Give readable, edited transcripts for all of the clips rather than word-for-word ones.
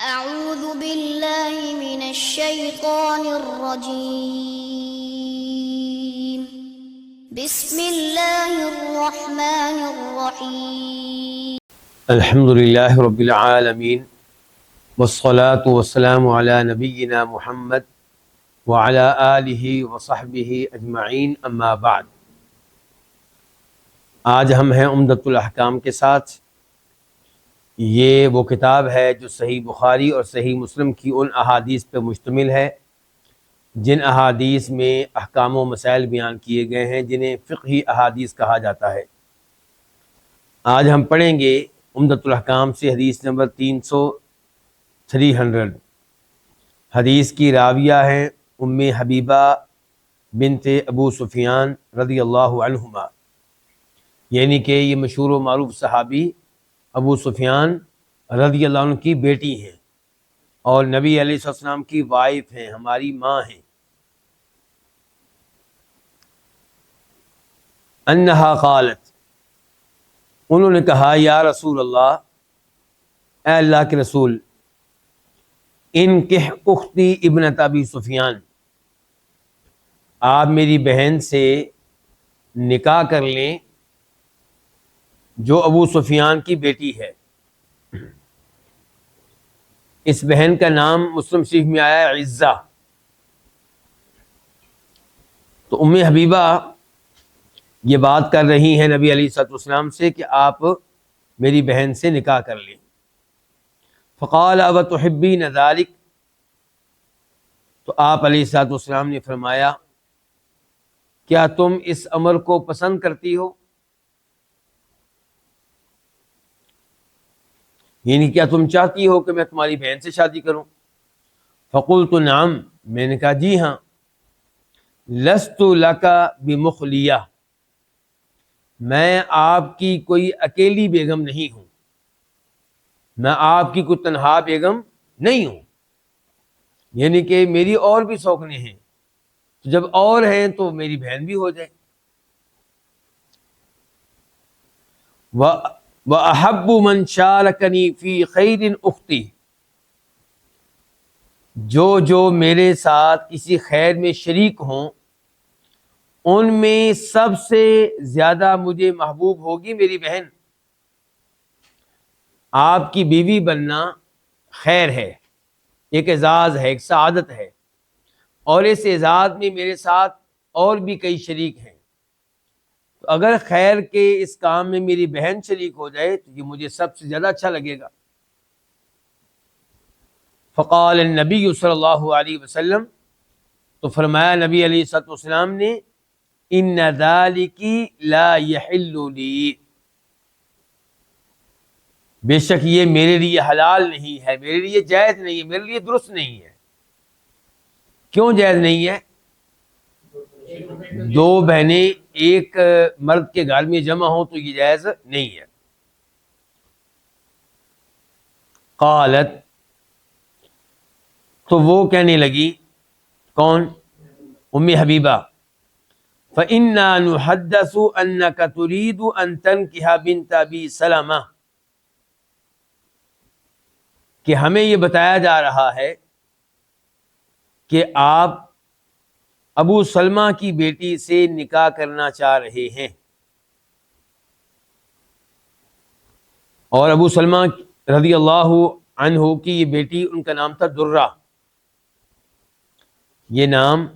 اعوذ باللہ من الشیطان الرجیم بسم اللہ الرحمن الرحیم الحمد للہ رب العالمین والصلاة والسلام علی نبینا محمد وعلی آلہ وصحبہ اجمعین اما بعد۔ آج ہم ہیں عمدۃ الاحکام کے ساتھ۔ یہ وہ کتاب ہے جو صحیح بخاری اور صحیح مسلم کی ان احادیث پہ مشتمل ہے جن احادیث میں احکام و مسائل بیان کیے گئے ہیں جنہیں فقہی احادیث کہا جاتا ہے۔ آج ہم پڑھیں گے عمدۃ الاحکام سے حدیث نمبر 300۔ حدیث کی راویہ ہیں ام حبیبہ بنت ابو سفیان رضی اللہ عنہما، یعنی کہ یہ مشہور و معروف صحابی ابو سفیان رضی اللہ عنہ کی بیٹی ہیں اور نبی علیہ السلام کی وائف ہیں، ہماری ماں ہیں۔ انہا قالت، انہوں نے کہا یا رسول اللہ، اے اللہ کے رسول، انکح اختی ابنت ابی سفیان، آپ میری بہن سے نکاح کر لیں جو ابو سفیان کی بیٹی ہے۔ اس بہن کا نام مسلم شریف میں آیا ہے عزہ۔ تو ام حبیبہ یہ بات کر رہی ہیں نبی علیہ السلام سے کہ آپ میری بہن سے نکاح کر لیں۔ فقال وتحبین ذلک، تو آپ علیہ السلام نے فرمایا کیا تم اس امر کو پسند کرتی ہو؟ یعنی کیا تم چاہتی ہو کہ میں تمہاری بہن سے شادی کروں؟ فقلت نعم، میں نے کہا جی ہاں۔ لست لک بمخلیہ، میں آپ کی کوئی اکیلی بیگم نہیں ہوں، میں آپ کی کوئی تنہا بیگم نہیں ہوں، یعنی کہ میری اور بھی سوکنے ہیں، تو جب اور ہیں تو میری بہن بھی ہو جائے۔ وَأَحَبُّ مَنْ شَارَكَنِي فِي خَيْرٍ أُخْتِي، جو میرے ساتھ کسی خیر میں شریک ہوں ان میں سب سے زیادہ مجھے محبوب ہوگی میری بہن۔ آپ کی بیوی بننا خیر ہے، ایک اعزاز ہے، ایک سعادت ہے، اور اس اعزاز میں میرے ساتھ اور بھی کئی شریک ہیں، تو اگر خیر کے اس کام میں میری بہن شریک ہو جائے تو یہ مجھے سب سے زیادہ اچھا لگے گا۔ فقال النبی صلی اللہ علیہ وسلم، تو فرمایا نبی علیہ السلام نے ان ذلک لا یحل لی، بے شک یہ میرے لیے حلال نہیں ہے، میرے لیے جائز نہیں ہے، میرے لیے درست نہیں ہے۔ کیوں جائز نہیں ہے؟ دو بہنیں ایک مرد کے گھر میں جمع ہوں تو یہ جائز نہیں ہے۔ قالت، تو وہ کہنے لگی، کون؟ ام حبیبہ، فَإِنَّا نُحَدَّثُ أَنَّكَ تُرِيدُ أَن تَنكِحَ بِنْتَ أَبِي سَلَمَةَ، کہ ہمیں یہ بتایا جا رہا ہے کہ آپ ابو سلمہ کی بیٹی سے نکاح کرنا چاہ رہے ہیں، اور ابو سلمہ رضی اللہ عنہ کی یہ بیٹی، ان کا نام تھا درہ۔ یہ نام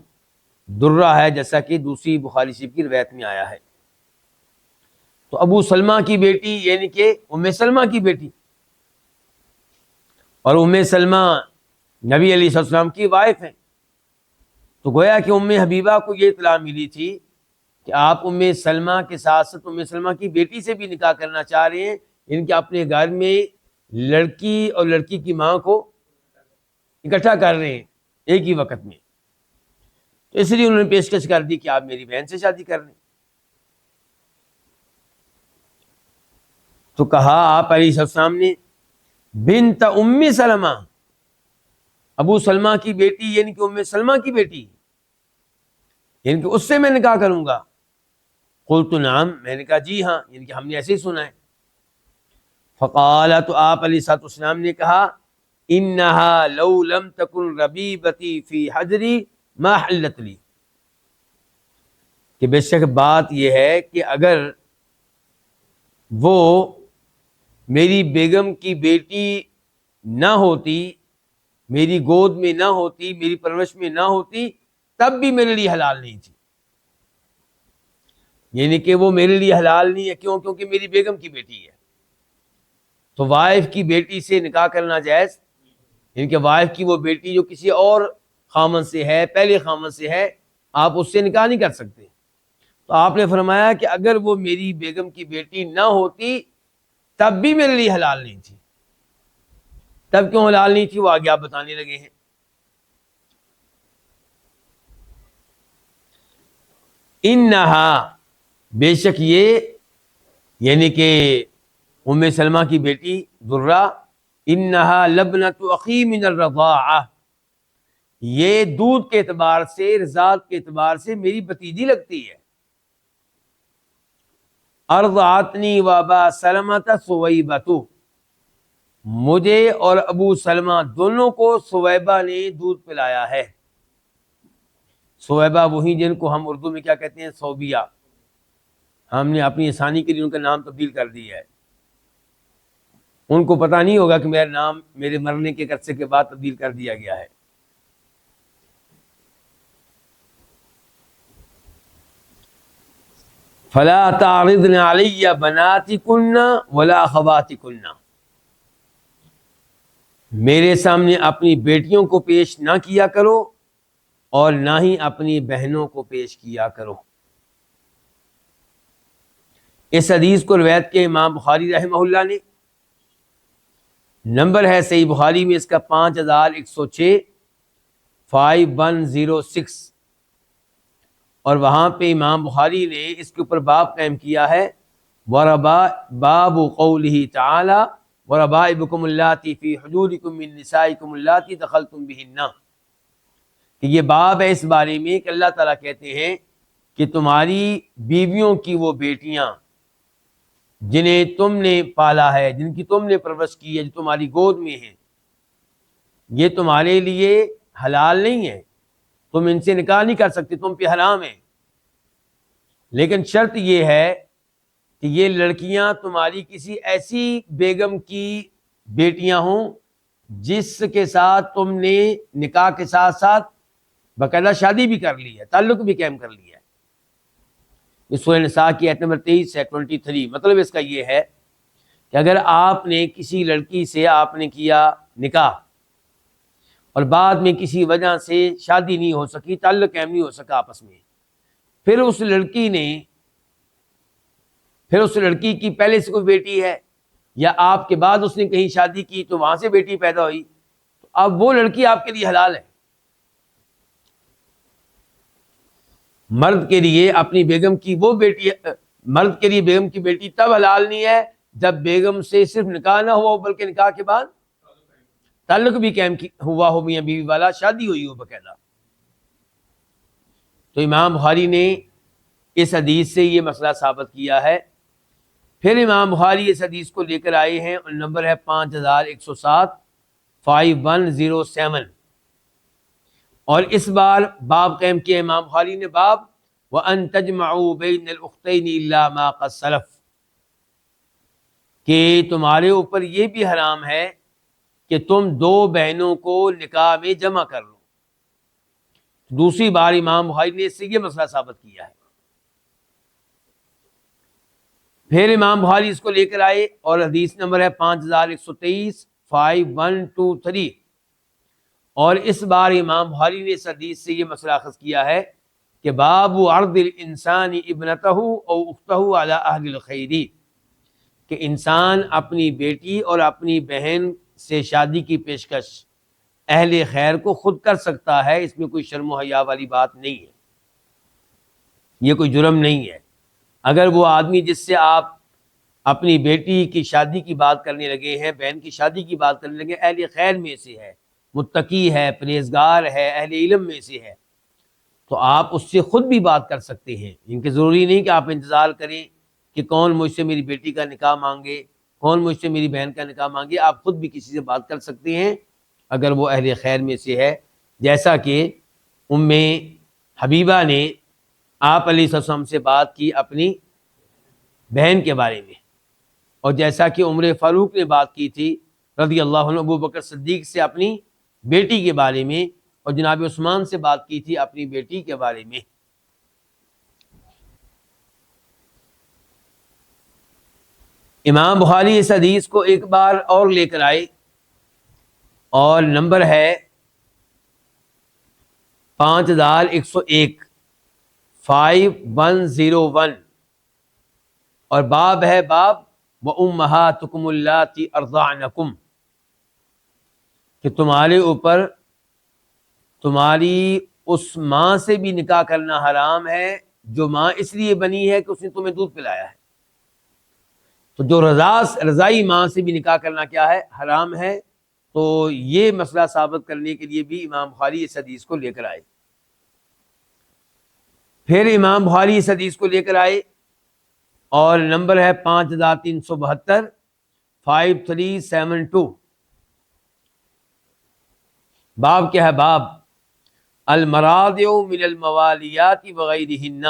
درہ ہے جیسا کہ دوسری بخاری شریف کی روایت میں آیا ہے۔ تو ابو سلمہ کی بیٹی یعنی کہ ام سلمہ کی بیٹی، اور ام سلمہ نبی علیہ السلام کی وائف ہیں، تو گویا کہ ام حبیبہ کو یہ اطلاع ملی تھی کہ آپ ام سلمہ کے ساتھ ساتھ ام سلمہ کی بیٹی سے بھی نکاح کرنا چاہ رہے ہیں، ان کے اپنے گھر میں لڑکی اور لڑکی کی ماں کو اکٹھا کر رہے ہیں ایک ہی وقت میں، تو اس لیے انہوں نے پیشکش کر دی کہ آپ میری بہن سے شادی کر لیں۔ تو کہا آپ علیہ السلام نے بنت ام سلمہ، ابو سلمہ کی بیٹی یعنی کہ ام سلمہ کی بیٹی، یعنی کہ اس سے میں نکاح کروں گا۔ قلت نعم، میں نے کہا جی ہاں، یعنی کہ ہم نے ایسے ہی سنا ہے۔ فقال، تو آپ علیہ السلام نے کہا انہا لو لم تکن ربیبتی فی حجری ما حلت لی، کہ بے شک بات یہ ہے کہ اگر وہ میری بیگم کی بیٹی نہ ہوتی، میری گود میں نہ ہوتی، میری پرورش میں نہ ہوتی، تب بھی میرے لیے حلال نہیں تھی. یعنی کہ وہ میرے لیے حلال نہیں ہے. کیوں؟ کیونکہ میری بیگم کی بیٹی ہے. تو وائف کی بیٹی سے نکاح کرنا جائز، یعنی کہ وائف کی وہ بیٹی جو کسی اور خامن سے ہے، پہلے خامن سے ہے، آپ اس سے نکاح نہیں کر سکتے. تو آپ نے فرمایا کہ اگر وہ میری بیگم کی بیٹی نہ ہوتی تب بھی میرے لیے حلال نہیں تھی. تب کیوں حلال نہیں تھی وہ آگے آپ بتانے لگے ہیں. انہا، بے شک یہ، یعنی کہ ام سلمہ کی بیٹی درہ، انہا لبنۃ اخی من الرضاعہ، یہ دودھ کے اعتبار سے، رضاعت کے اعتبار سے میری بھتیجی لگتی ہے. ارضعتنی وابا سلمۃ ثویبۃ، مجھے اور ابو سلمہ دونوں کو ثویبہ نے دودھ پلایا ہے. ثویبہ وہی جن کو ہم اردو میں کیا کہتے ہیں؟ صوبیہ. ہم نے اپنی آسانی کے لیے ان کا نام تبدیل کر دیا ہے. ان کو پتہ نہیں ہوگا کہ میرا نام میرے مرنے کے عرصے کے بعد تبدیل کر دیا گیا ہے. فلا تعرضن علی بناتکن ولا اخواتکن، میرے سامنے اپنی بیٹیوں کو پیش نہ کیا کرو اور نہ ہی اپنی بہنوں کو پیش کیا کرو. اس حدیث کو روایت کے امام بخاری رحمہ اللہ نے، نمبر ہے صحیح بخاری میں اس کا 5106 5106، اور وہاں پہ امام بخاری نے اس کے اوپر باب قائم کیا ہے، باب قولہ تعالی وربائبکم اللاتی فی حجورکم من نسائکم اللاتی دخلتم بہن، کہ یہ باب ہے اس بارے میں کہ اللہ تعالیٰ کہتے ہیں کہ تمہاری بیویوں کی وہ بیٹیاں جنہیں تم نے پالا ہے، جن کی تم نے پرورش کی ہے، جو تمہاری گود میں ہیں، یہ تمہارے لیے حلال نہیں ہے، تم ان سے نکاح نہیں کر سکتے، تم پہ حرام ہے. لیکن شرط یہ ہے کہ یہ لڑکیاں تمہاری کسی ایسی بیگم کی بیٹیاں ہوں جس کے ساتھ تم نے نکاح کے ساتھ ساتھ باقاعدہ شادی بھی کر لی ہے، تعلق بھی قائم کر لیا ہے. اس سورہ نساء کی آیت نمبر 23 سے 23. مطلب اس کا یہ ہے کہ اگر آپ نے کسی لڑکی سے آپ نے کیا نکاح اور بعد میں کسی وجہ سے شادی نہیں ہو سکی، تعلق قائم نہیں ہو سکا آپس میں، پھر اس لڑکی کی پہلے سے کوئی بیٹی ہے یا آپ کے بعد اس نے کہیں شادی کی تو وہاں سے بیٹی پیدا ہوئی، تو اب وہ لڑکی آپ کے لیے حلال ہے. مرد کے لیے اپنی بیگم کی وہ بیٹی، مرد کے لیے بیگم کی بیٹی تب حلال نہیں ہے جب بیگم سے صرف نکاح نہ ہوا ہو بلکہ نکاح کے بعد تعلق بھی قائم ہوا ہو، میاں بیوی والا، شادی ہوئی ہو باقاعدہ. تو امام بخاری نے اس حدیث سے یہ مسئلہ ثابت کیا ہے. پھر امام بخاری اس حدیث کو لے کر آئے ہیں، اور نمبر ہے 5107 5107، اور اس بار باب قائم کیا امام بخاری نے، باب وَأَن تَجْمَعُوا بَيْنَ الْأُخْتَيْنِ إِلَّا مَا قَدْ سَلَفَ، کہ تمہارے اوپر یہ بھی حرام ہے کہ تم دو بہنوں کو نکاح میں جمع کر لو. دوسری بار امام بخاری نے اس سے یہ مسئلہ ثابت کیا ہے. پھر امام بخاری اس کو لے کر آئے اور حدیث نمبر ہے 5123 5123، اور اس بار امام بخاری نے اس حدیث سے یہ مسئلہ اخذ کیا ہے کہ باب عرض الانسان ابنتہ او اختہ علی اہل الخیر، کہ انسان اپنی بیٹی اور اپنی بہن سے شادی کی پیشکش اہل خیر کو خود کر سکتا ہے. اس میں کوئی شرم و حیا والی بات نہیں ہے، یہ کوئی جرم نہیں ہے. اگر وہ آدمی جس سے آپ اپنی بیٹی کی شادی کی بات کرنے لگے ہیں، بہن کی شادی کی بات کرنے لگے، اہل خیر میں سے ہے، متقی ہے، پرہیزگار ہے، اہل علم میں سے ہے، تو آپ اس سے خود بھی بات کر سکتے ہیں. ان کے ضروری نہیں کہ آپ انتظار کریں کہ کون مجھ سے میری بیٹی کا نکاح مانگے، کون مجھ سے میری بہن کا نکاح مانگے. آپ خود بھی کسی سے بات کر سکتے ہیں اگر وہ اہل خیر میں سے ہے، جیسا کہ ام حبیبہ نے آپ علیہ السلام سے بات کی اپنی بہن کے بارے میں، اور جیسا کہ عمر فاروق نے بات کی تھی رضی اللہ عنہ ابو بکر صدیق سے اپنی بیٹی کے بارے میں، اور جناب عثمان سے بات کی تھی اپنی بیٹی کے بارے میں۔ امام بخاری اس حدیث کو ایک بار اور لے کر آئے، اور نمبر ہے 5101 5101، اور باب ہے باب وَأُمَّهَاتُكُمُ اللَّاتِي أَرْضَعْنَكُمْ، کہ تمہارے اوپر تمہاری اس ماں سے بھی نکاح کرنا حرام ہے جو ماں اس لیے بنی ہے کہ اس نے تمہیں دودھ پلایا ہے۔ تو جو رضائی ماں سے بھی نکاح کرنا کیا ہے؟ حرام ہے۔ تو یہ مسئلہ ثابت کرنے کے لیے بھی امام بخاری اس حدیث کو لے کر آئے۔ پھر امام بخاری اس حدیث کو لے کر آئے، اور نمبر ہے 5372 5372۔ باب کیا ہے؟ باب المراضع من الموالیات وغیرہن۔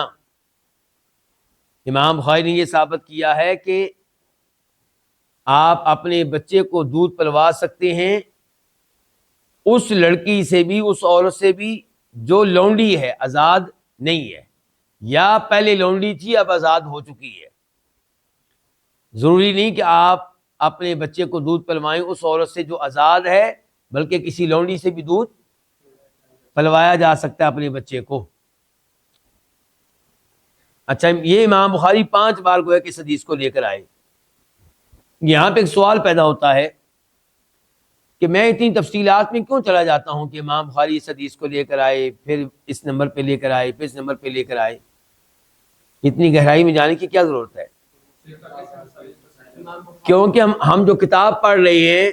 امام بخاری نے یہ ثابت کیا ہے کہ آپ اپنے بچے کو دودھ پلوا سکتے ہیں اس لڑکی سے بھی، اس عورت سے بھی جو لونڈی ہے، آزاد نہیں ہے، یا پہلے لونڈی تھی اب آزاد ہو چکی ہے۔ ضروری نہیں کہ آپ اپنے بچے کو دودھ پلوائیں اس عورت سے جو آزاد ہے، بلکہ کسی لونڈی سے بھی دودھ پلوایا جا سکتا ہے اپنے بچے کو۔ اچھا، یہ امام بخاری 5 بار گویا کہ اس حدیث کو لے کر آئے۔ یہاں پہ ایک سوال پیدا ہوتا ہے کہ میں اتنی تفصیلات میں کیوں چلا جاتا ہوں کہ امام بخاری اس حدیث کو لے کر آئے، پھر اس نمبر پہ لے کر آئے، پھر اس نمبر پہ لے کر آئے، اتنی گہرائی میں جانے کی کیا ضرورت ہے؟ کیونکہ ہم جو کتاب پڑھ رہے ہیں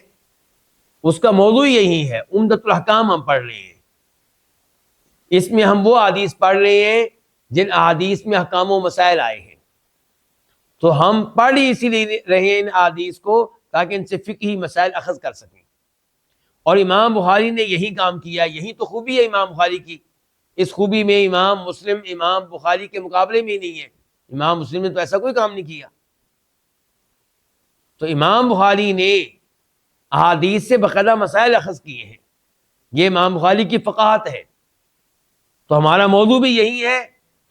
اس کا موضوع یہی ہے، عمدۃ الاحکام ہم پڑھ رہے ہیں۔ اس میں ہم وہ احادیث پڑھ رہے ہیں جن احادیث میں احکام و مسائل آئے ہیں، تو ہم پڑھ ہی اسی لیے رہے ہیں ان احادیث کو تاکہ ان سے فقہی مسائل اخذ کر سکیں۔ اور امام بخاری نے یہی کام کیا، یہی تو خوبی ہے امام بخاری کی۔ اس خوبی میں امام مسلم امام بخاری کے مقابلے میں نہیں ہے۔ امام مسلم نے تو ایسا کوئی کام نہیں کیا۔ تو امام بخاری نے احادیث سے باقاعدہ مسائل اخذ کیے ہیں، یہ امام بخاری کی فقاہت ہے۔ تو ہمارا موضوع بھی یہی ہے،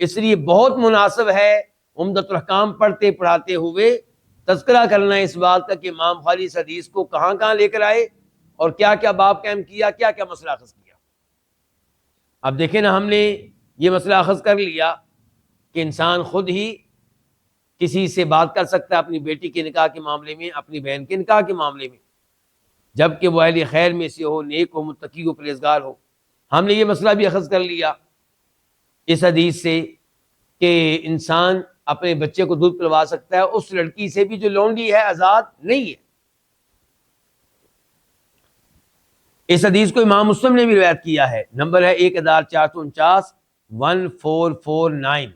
اس لیے بہت مناسب ہے عمدۃ الاحکام پڑھتے پڑھاتے ہوئے تذکرہ کرنا اس بات کا کہ امام بخاری اس حدیث کو کہاں کہاں لے کر آئے اور کیا کیا باب قائم کیا، کیا کیا مسئلہ اخذ کیا۔ اب دیکھیں نا، ہم نے یہ مسئلہ اخذ کر لیا کہ انسان خود ہی کسی سے بات کر سکتا ہے اپنی بیٹی کے نکاح کے معاملے میں، اپنی بہن کے نکاح کے معاملے میں، جبکہ وہ اہل خیر میں سے ہو، نیک ہو، متقی ہو، پرہیزگار ہو۔ ہم نے یہ مسئلہ بھی اخذ کر لیا اس حدیث سے کہ انسان اپنے بچے کو دودھ پلوا سکتا ہے اس لڑکی سے بھی جو لونڈی ہے، آزاد نہیں ہے۔ اس حدیث کو امام مسلم نے بھی روایت کیا ہے، نمبر ہے 1449 1449۔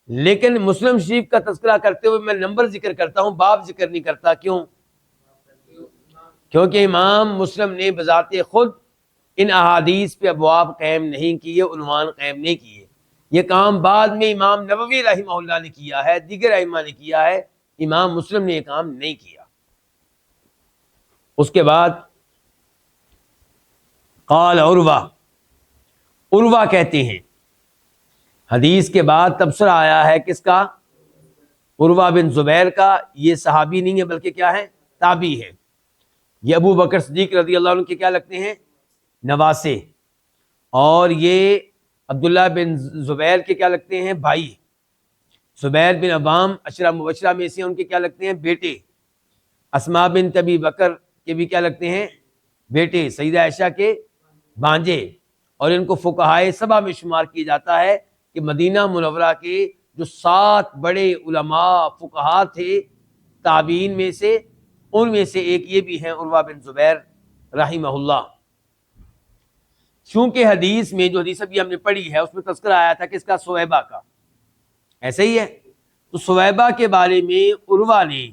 لیکن مسلم شریف کا تذکرہ کرتے ہوئے میں نمبر ذکر کرتا ہوں، باب ذکر نہیں کرتا۔ کیوں؟ کیونکہ امام مسلم نے بذات خود ان احادیث پہ ابواب قائم نہیں کیے، عنوان قائم نہیں کیے۔ یہ کام بعد میں امام نووی رحمہ اللہ نے کیا ہے، دیگر ائمہ نے کیا ہے، امام مسلم نے یہ کام نہیں کیا۔ اس کے بعد قال عروہ کہتے ہیں، حدیث کے بعد تبصرہ آیا ہے کس کا؟ عروہ بن زبیر کا۔ یہ صحابی نہیں ہے بلکہ کیا ہے؟ تابعی ہے۔ یہ ابو بکر صدیق رضی اللہ عنہ کے کیا لگتے ہیں؟ نواسے۔ اور یہ عبداللہ بن زبیر کے کیا لگتے ہیں؟ بھائی۔ زبیر بن عوام عشرہ مبشرہ میں سے ان کے کیا لگتے ہیں؟ بیٹے۔ اسماء بنت ابی بکر کے بھی کیا لگتے ہیں؟ بیٹے۔ سیدہ عائشہ کے بھانجے۔ اور ان کو فقہائے سبع میں شمار کیا جاتا ہے کہ مدینہ منورہ کے جو 7 بڑے علماء فقہاء تھے تابعین میں سے، ان میں سے ایک یہ بھی ہیں عروہ بن زبیر رحمہ اللہ۔ چونکہ حدیث میں جو حدیث ابھی ہم نے پڑھی ہے اس میں تذکرہ آیا تھا کس کا؟ صہیبہ کا، ایسے ہی ہے۔ تو صہیبہ کے بارے میں عروہ نے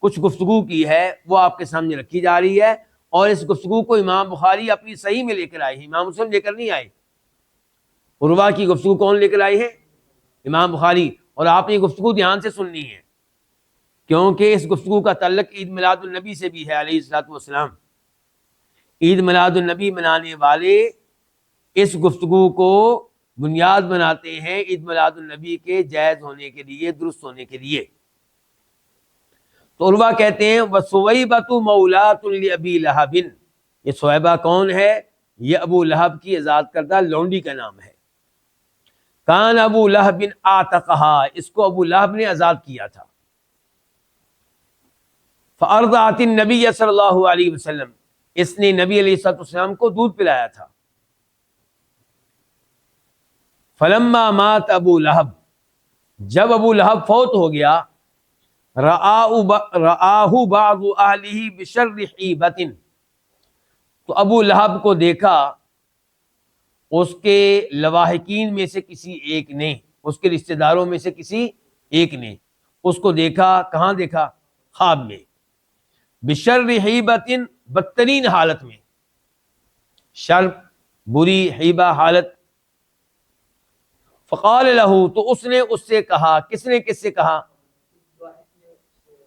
کچھ گفتگو کی ہے، وہ آپ کے سامنے رکھی جا رہی ہے، اور اس گفتگو کو امام بخاری اپنی صحیح میں لے کر آئے ہیں، امام مسلم لے کر نہیں آئے۔ عروہ کی گفتگو کون لے کر آئے ہیں؟ امام بخاری۔ اور آپ نے یہ گفتگو دھیان سے سننی ہے، کیونکہ اس گفتگو کا تعلق عید میلاد النبی سے بھی ہے علیہ الصلوۃ والسلام۔ عید میلاد النبی منانے والے اس گفتگو کو بنیاد بناتے ہیں عید میلاد النبی کے جائز ہونے کے لیے، درست ہونے کے لیے۔ تو عروہ کہتے ہیں وَسُوَیبَةُ مَوْلَاةٌ لِأَبِي لَہَبٍ، یہ سویبہ کون ہے؟ یہ ابو لہب کی آزاد کردہ لونڈی کا نام ہے۔ کان ابو لہب آتقہا، اس کو ابو لہب نے آزاد کیا تھا۔ فَأَرْضَعَتِ النَّبِيَّ صلی اللہ علیہ وسلم، اس نے نبی علیہ الصلوۃ والسلام کو دودھ پلایا تھا۔ فلما مات ابو لہب، جب ابو لہب فوت ہو گیا، رآہ بعض اہلہ بشر حیبۃ، تو ابو لہب کو دیکھا اس کے لواحقین میں سے کسی ایک نے، اس کے رشتہ داروں میں سے کسی ایک نے اس کو دیکھا۔ کہاں دیکھا؟ خواب میں۔ بشر حیبۃ، بدترین حالت میں، شر بری، حیبہ حالت۔ فقال لہ، تو اس نے اس سے کہا، کس نے کس سے کہا؟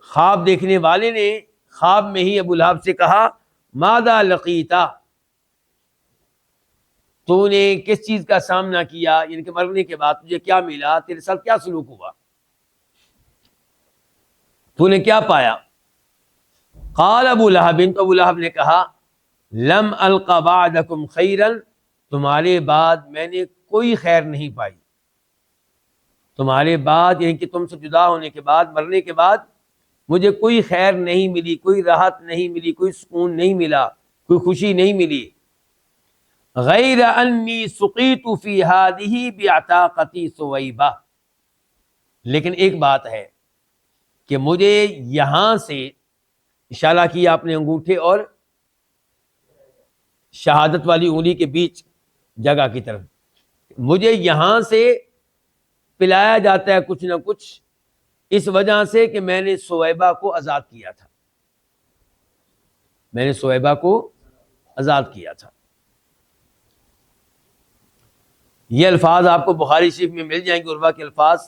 خواب دیکھنے والے نے خواب میں ہی ابو لہب سے کہا ماذا لقیتا، تو نے کس چیز کا سامنا کیا، یعنی کہ مرنے کے بعد تجھے کیا ملا، تیرے ساتھ کیا سلوک ہوا، تو نے کیا پایا؟ قال ابو لہب، تو ابو لہب نے کہا لم الق بعدکم خیرا، تمہارے بعد میں نے کوئی خیر نہیں پائی، تمہارے بعد یعنی کہ تم سے جدا ہونے کے بعد، مرنے کے بعد مجھے کوئی خیر نہیں ملی، کوئی راحت نہیں ملی، کوئی سکون نہیں ملا، کوئی خوشی نہیں ملی۔ غیر انی سقیت فی ہذہ بعتاقتی سویبہ، لیکن ایک بات ہے کہ مجھے یہاں سے، اشارہ کیا آپ نے انگوٹھے اور شہادت والی انگلی کے بیچ جگہ کی طرف، مجھے یہاں سے پلایا جاتا ہے کچھ نہ کچھ، اس وجہ سے کہ میں نے سویبہ کو آزاد کیا تھا، میں نے سویبہ کو آزاد کیا تھا۔ یہ الفاظ آپ کو بخاری شریف میں مل جائیں گے، عروہ کے الفاظ،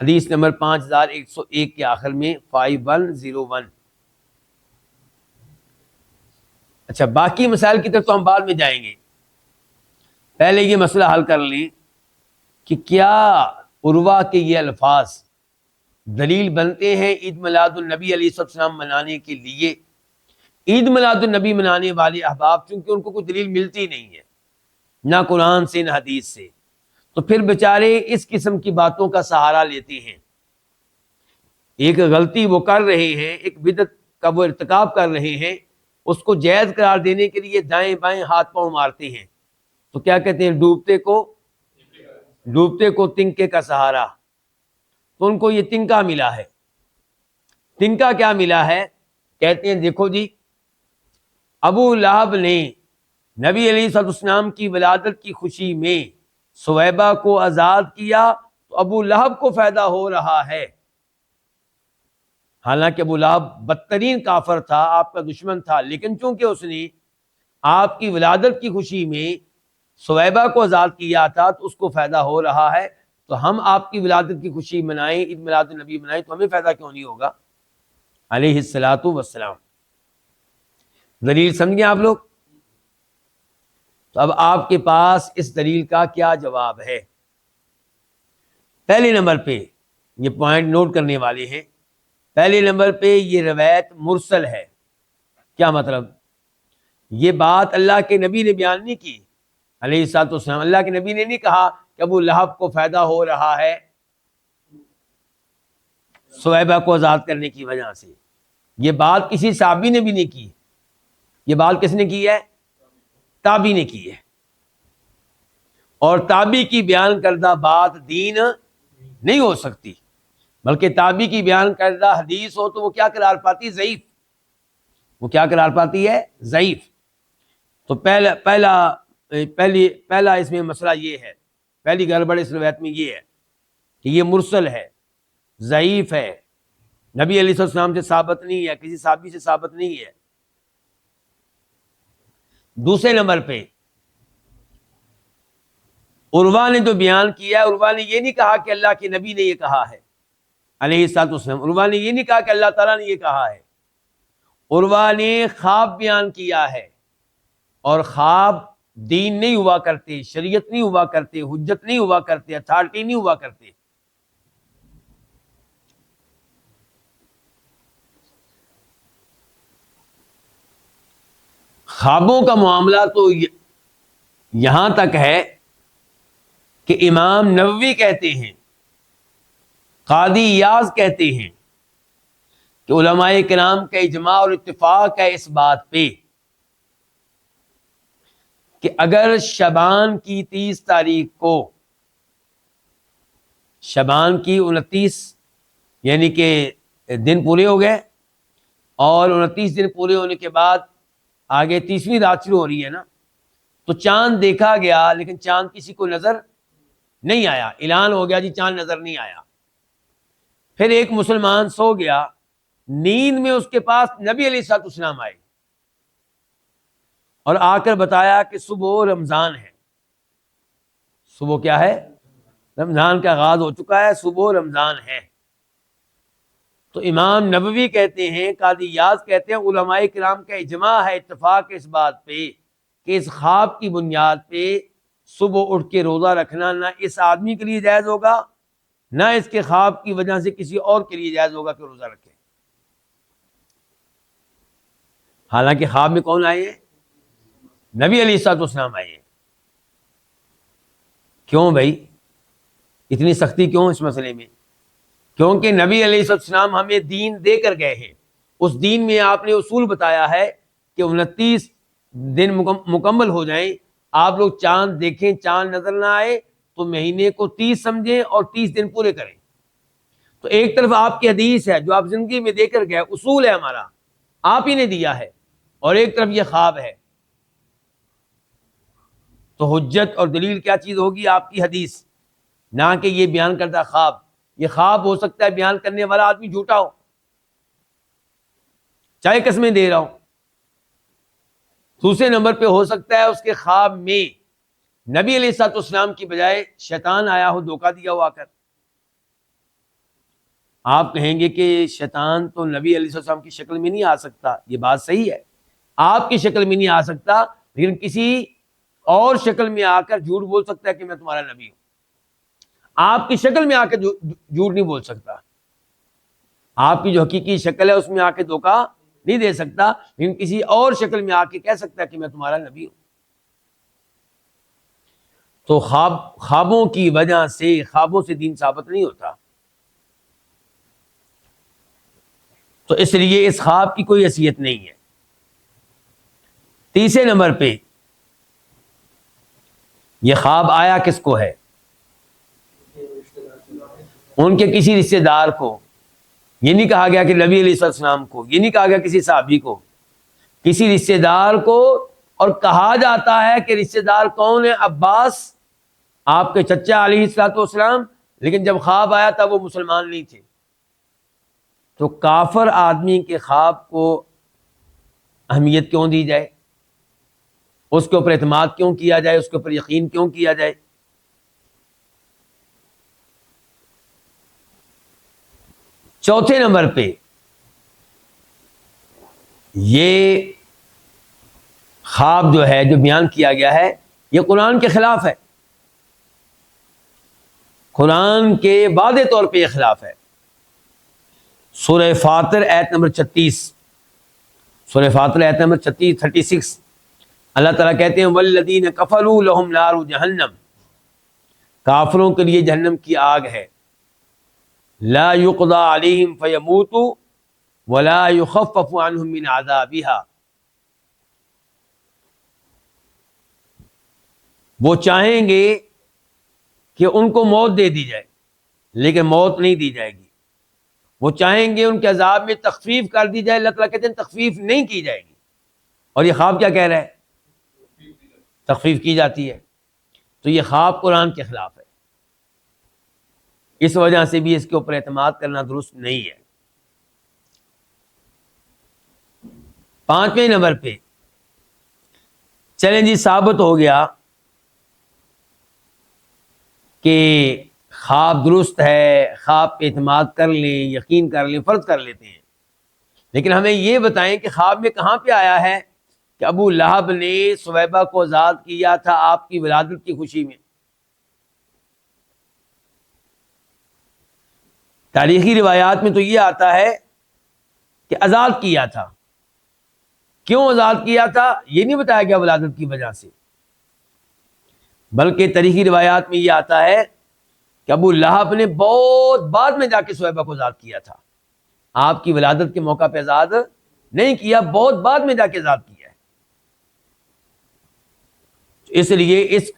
حدیث نمبر 5101 کے آخر میں 5101۔ اچھا، باقی مسائل کی طرف تو ہم بعد میں جائیں گے، پہلے یہ مسئلہ حل کر لیں کہ کیا عروہ کے یہ الفاظ دلیل بنتے ہیں عید میلاد النبی علیہ السلام منانے کے لیے؟ عید میلاد النبی منانے والے احباب چونکہ ان کو کوئی دلیل ملتی نہیں ہے، نہ قرآن سے نہ حدیث سے، تو پھر بیچارے اس قسم کی باتوں کا سہارا لیتے ہیں۔ ایک غلطی وہ کر رہے ہیں، ایک بدعت کا وہ ارتکاب کر رہے ہیں، اس کو جائز قرار دینے کے لیے دائیں بائیں ہاتھ پاؤں مارتے ہیں۔ تو کیا کہتے ہیں؟ ڈوبتے کو تنکے کا سہارا۔ تو ان کو یہ تنکا ملا ہے۔ تنکا کیا ملا ہے؟ کہتے ہیں دیکھو جی، ابو لہب نے نبی علیہ الصلوۃ والسلام کی ولادت کی خوشی میں سویبہ کو آزاد کیا، تو ابو لہب کو فائدہ ہو رہا ہے، حالانکہ ابو لہب بدترین کافر تھا، آپ کا دشمن تھا، لیکن چونکہ اس نے آپ کی ولادت کی خوشی میں سویبہ کو آزاد کیا تھا تو اس کو فائدہ ہو رہا ہے، تو ہم آپ کی ولادت کی خوشی منائیں، عید میلاد النبی منائیں، تو ہمیں فائدہ کیوں نہیں ہوگا؟ علیہ الصلوۃ والسلام۔ دلیل سمجھیں آپ لوگ؟ تو اب آپ کے پاس اس دلیل کا کیا جواب ہے؟ پہلے نمبر پہ یہ پوائنٹ نوٹ کرنے والے ہیں، پہلے نمبر پہ یہ روایت مرسل ہے۔ کیا مطلب؟ یہ بات اللہ کے نبی نے بیان نہیں کی علیہ الصلوۃ والسلام، اللہ کے نبی نے نہیں کہا کہ ابو لہب کو فائدہ ہو رہا ہے سویبہ کو آزاد کرنے کی وجہ سے۔ یہ بات کسی صحابی نے بھی نہیں کی، یہ بات کس نے کی ہے؟ تابعی نے کی ہے، اور تابعی کی بیان کردہ بات دین نہیں ہو سکتی، بلکہ تابعی کی بیان کردہ حدیث ہو تو وہ کیا قرار پاتی؟ ضعیف۔ وہ کیا قرار پاتی ہے؟ ضعیف۔ تو پہلا اس میں مسئلہ یہ ہے، پہلی گڑبڑ اس روایت میں یہ ہے کہ یہ مرسل ہے، ضعیف ہے، نبی علیہ السلام سے ثابت نہیں ہے، کسی صحابی سے ثابت نہیں ہے۔ دوسرے نمبر پہ عروہ نے جو بیان کیا ہے، عروہ نے یہ نہیں کہا کہ اللہ کے نبی نے یہ کہا ہے علیہ الصلوۃ والسلام، عروہ نے یہ نہیں کہا کہ اللہ تعالیٰ نے یہ کہا ہے، عروہ نے خواب بیان کیا ہے، اور خواب دین نہیں ہوا کرتے، شریعت نہیں ہوا کرتے، حجت نہیں ہوا کرتے، اتھارٹی نہیں ہوا کرتے۔ خوابوں کا معاملہ تو یہاں تک ہے کہ امام نووی کہتے ہیں، قاضی ایاز کہتے ہیں کہ علماء کرام کا اجماع اور اتفاق ہے اس بات پہ کہ اگر شعبان کی 30 تاریخ کو، شعبان کی 29 یعنی کہ دن پورے ہو گئے، اور 29 دن پورے ہونے کے بعد آگے 30ویں رات شروع ہو رہی ہے نا، تو چاند دیکھا گیا لیکن چاند کسی کو نظر نہیں آیا، اعلان ہو گیا جی چاند نظر نہیں آیا۔ پھر ایک مسلمان سو گیا، نیند میں اس کے پاس نبی علیہ الصلوۃ والسلام آئے اور آ کر بتایا کہ صبح رمضان ہے، صبح کیا ہے؟ رمضان کا آغاز ہو چکا ہے، صبح رمضان ہے۔ تو امام نووی کہتے ہیں، قاضی ایاز کہتے ہیں، علماء کرام کا اجماع ہے، اتفاق اس بات پہ کہ اس خواب کی بنیاد پہ صبح اٹھ کے روزہ رکھنا نہ اس آدمی کے لیے جائز ہوگا، نہ اس کے خواب کی وجہ سے کسی اور کے لیے جائز ہوگا کہ روزہ رکھے۔ حالانکہ خواب میں کون آئے ہیں؟ نبی علیہ الصلوۃ والسلام آئے ہیں۔ کیوں بھائی اتنی سختی کیوں اس مسئلے میں؟ کیونکہ نبی علیہ الصلوۃ والسلام ہمیں دین دے کر گئے ہیں، اس دین میں آپ نے اصول بتایا ہے کہ 29 دن مکمل ہو جائیں، آپ لوگ چاند دیکھیں، چاند نظر نہ آئے تو مہینے کو 30 سمجھیں اور 30 دن پورے کریں۔ تو ایک طرف آپ کی حدیث ہے جو آپ زندگی میں دے کر گئے، اصول ہے ہمارا، آپ ہی نے دیا ہے، اور ایک طرف یہ خواب ہے۔ تو حجت اور دلیل کیا چیز ہوگی؟ آپ کی حدیث، نہ کہ یہ بیان کردہ خواب۔ یہ خواب ہو سکتا ہے بیان کرنے والا آدمی جھوٹا ہو، چاہے قسمیں دے رہا ہو۔ دوسرے نمبر پہ ہو سکتا ہے اس کے خواب میں نبی علیہ الصلوۃ والسلام کی بجائے شیطان آیا ہو، دھوکہ دیا ہو آ کر۔ آپ کہیں گے کہ شیطان تو نبی علیہ السلام کی شکل میں نہیں آ سکتا، یہ بات صحیح ہے، آپ کی شکل میں نہیں آ سکتا، لیکن کسی اور شکل میں آ کر جھوٹ بول سکتا ہے کہ میں تمہارا نبی ہوں۔ آپ کی شکل میں آ کے جھوٹ نہیں بول سکتا، آپ کی جو حقیقی شکل ہے اس میں آ کے دھوکہ نہیں دے سکتا، لیکن کسی اور شکل میں آ کے کہہ سکتا ہے کہ میں تمہارا نبی ہوں۔ تو خوابوں کی وجہ سے، خوابوں سے دین ثابت نہیں ہوتا۔ تو اس لیے اس خواب کی کوئی حیثیت نہیں ہے۔ تیسرے نمبر پہ یہ خواب آیا کس کو ہے؟ ان کے کسی رشتہ دار کو۔ یہ نہیں کہا گیا کہ نبی علیہ السلام کو، یہ نہیں کہا گیا کسی صحابی کو، کسی رشتہ دار کو۔ اور کہا جاتا ہے کہ رشتہ دار کون ہے؟ عباس، آپ کے چچا علیہ الصلوۃ والسلام، لیکن جب خواب آیا تھا وہ مسلمان نہیں تھے۔ تو کافر آدمی کے خواب کو اہمیت کیوں دی جائے؟ اس کے اوپر اعتماد کیوں کیا جائے؟ اس کے اوپر یقین کیوں کیا جائے؟ چوتھے نمبر پہ یہ خواب جو ہے، جو بیان کیا گیا ہے، یہ قرآن کے خلاف ہے، قرآن کے واضح طور پہ یہ خلاف ہے۔ سورہ فاطر آیت نمبر 36، سورہ فاطر آیت نمبر 36 اللہ تعالیٰ کہتے ہیں والذین کفروا لہم نار جہنم، کافروں کے لیے جہنم کی آگ ہے، لا یقضی علیہم فیموتوا ولا یخفف عنہم من عذابہا، وہ چاہیں گے کہ ان کو موت دے دی جائے لیکن موت نہیں دی جائے گی، وہ چاہیں گے ان کے عذاب میں تخفیف کر دی جائے، اللہ تعالیٰ کہتے ہیں تخفیف نہیں کی جائے گی۔ اور یہ خواب کیا کہہ رہا ہے؟ تخفیف کی جاتی ہے۔ تو یہ خواب قرآن کے خلاف ہے، اس وجہ سے بھی اس کے اوپر اعتماد کرنا درست نہیں ہے۔ پانچویں نمبر پہ چلیں جی، ثابت ہو گیا کہ خواب درست ہے، خواب پہ اعتماد کر لیں، یقین کر لیں، فرض کر لیتے ہیں، لیکن ہمیں یہ بتائیں کہ خواب میں کہاں پہ آیا ہے کہ ابو لہب نے سویبہ کو آزاد کیا تھا آپ کی ولادت کی خوشی میں؟ تاریخی روایات میں تو یہ آتا ہے کہ آزاد کیا تھا. کیوں آزاد کیا تھا یہ نہیں بتایا گیا ولادت کی وجہ سے، بلکہ تاریخی روایات میں یہ آتا ہے کہ ابو لہب نے بہت بعد میں جا کے سویبہ کو آزاد کیا تھا، آپ کی ولادت کے موقع پہ آزاد نہیں کیا، بہت بعد میں جا کے آزاد کیا ہے. اس لیے اس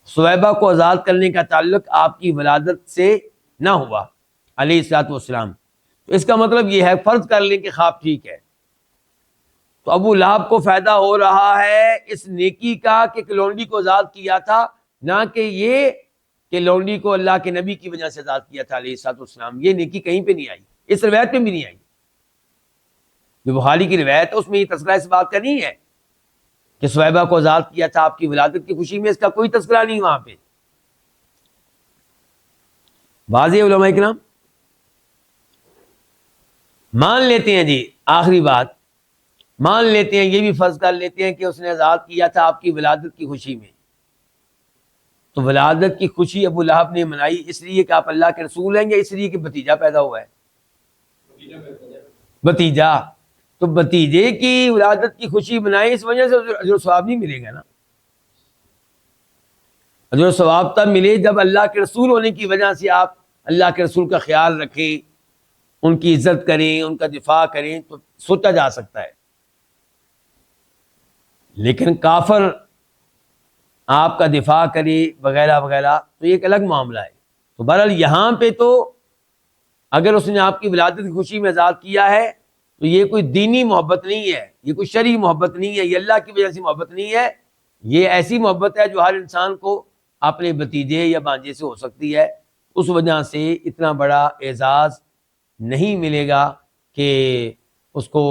سویبہ کو آزاد کرنے کا تعلق آپ کی ولادت سے نہ ہوا علیہ الصلوۃ والسلام. تو اس کا مطلب یہ ہے، فرض کر لیں کہ خواب ٹھیک ہے، تو ابو لہب کو فائدہ ہو رہا ہے اس نیکی کا کہ لونڈی کو آزاد کیا تھا، نہ کہ یہ کہ لونڈی کو اللہ کے نبی کی وجہ سے آزاد کیا تھا علیہ الصلوۃ والسلام. یہ نیکی کہیں پہ نہیں آئی، اس روایت میں بھی نہیں آئی. جو بخاری کی روایت ہے اس میں یہ تذکرہ اس بات کا نہیں ہے کہ سویبہ کو آزاد کیا تھا آپ کی ولادت کی خوشی میں، اس کا کوئی تذکرہ نہیں وہاں پہ. واضح علماء کرام. مان لیتے ہیں جی، آخری بات، مان لیتے ہیں، یہ بھی فرض کر لیتے ہیں کہ اس نے آزاد کیا تھا آپ کی ولادت کی خوشی میں. تو ولادت کی خوشی ابو لہب نے منائی اس لیے کہ آپ اللہ کے رسول ہیں، یا اس لیے کہ بھتیجا پیدا ہوا ہے؟ بھتیجا. تو بھتیجے کی ولادت کی خوشی منائی، اس وجہ سے اجر و ثواب نہیں ملے گا نا. اجر و ثواب تب ملے جب اللہ کے رسول ہونے کی وجہ سے آپ اللہ کے رسول کا خیال رکھیں، ان کی عزت کریں، ان کا دفاع کریں، تو سوچا جا سکتا ہے. لیکن کافر آپ کا دفاع کرے وغیرہ وغیرہ تو یہ ایک الگ معاملہ ہے. تو بہرحال یہاں پہ تو اگر اس نے آپ کی ولادت کی خوشی میں آزاد کیا ہے تو یہ کوئی دینی محبت نہیں ہے، یہ کوئی شرعی محبت نہیں ہے، یہ اللہ کی وجہ سے محبت نہیں ہے. یہ ایسی محبت ہے جو ہر انسان کو اپنے بھتیجے یا بھانجے سے ہو سکتی ہے. اس وجہ سے اتنا بڑا اعزاز نہیں ملے گا کہ اس کو